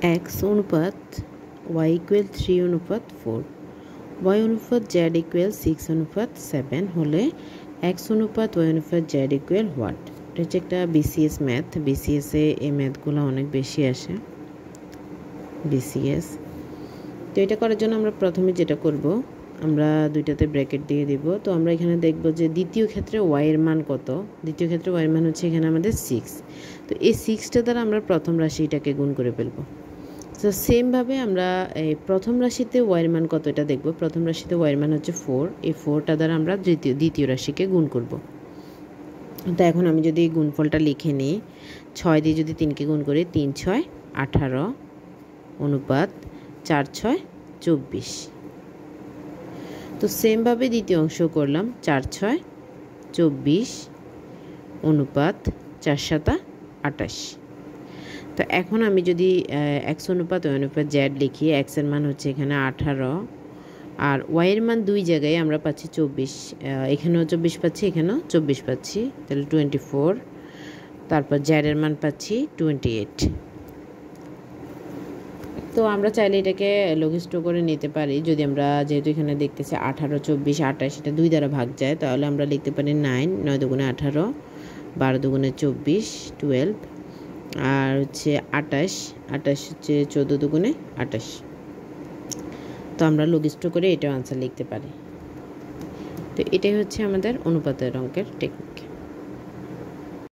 x অনুপাত y equal 3 অনুপাত 4, y অনুপাত z ইকুয়াল 6 অনুপাত 7 হলে x অনুপাত y অনুপাত z ইকুয়াল হোয়াট? এটা হচ্ছে একটা বিসিএস ম্যাথ। বিসিএসে এই ম্যাথগুলো অনেক বেশি আসে। বিসিএস তো এটা করার জন্য আমরা প্রথমে যেটা করব, আমরা দুইটাতে ব্র্যাকেট দিয়ে দিব। তো আমরা এখানে দেখব যে দ্বিতীয় ক্ষেত্রে y এর মান কত। দ্বিতীয় ক্ষেত্রে y এর মান হচ্ছে এখানে আমাদের 6। তো এই 6টা দ্বারা আমরা প্রথম রাশিটাকে গুণ করে ফেলবো। তো সেমভাবে আমরা এই প্রথম রাশিতে y এর মান কত এটা দেখব। প্রথম রাশিতে y এর মান হচ্ছে 4। এই 4টা দ্বারা আমরা দ্বিতীয় রাশিকে গুণ করব। তো এখন আমি যদি গুণফলটা লিখে নিই, 6 দিয়ে যদি 3কে গুণ করি, 3 6 18 অনুপাত 4 6 24। তো সেমভাবে দ্বিতীয় অংশ করলাম, 4 6 24 অনুপাত 4 7 28। তো এখন আমি যদি x অনুপাত y অনুপাত z লিখি, x এর মান হচ্ছে এখানে 18 আর y এর মান দুই জায়গায় আমরা পাচ্ছি 24। এখানেও 24 পাচ্ছি, এখানেও 24 পাচ্ছি, তাহলে 24। তারপর z এর মান পাচ্ছি 28। তো আমরা চাইলে এটাকে লঘিষ্ঠ করে নিতে পারি। যদি আমরা যেহেতু এখানে দেখতেছি 18 24 28 এটা 2 দ্বারা ভাগ যায়, তাহলে আমরা লিখতে পারি 9 9 দুগুণে 18 12 দুগুণে 24 12 আর হচ্ছে 28 28 হচ্ছে 14 দুগুণে 28। তো আমরা লঘিষ্ঠ করে এটাও আনসার লিখতে পারি। তো এটাই হচ্ছে আমাদের অনুপাতের অঙ্কের টেকনিক।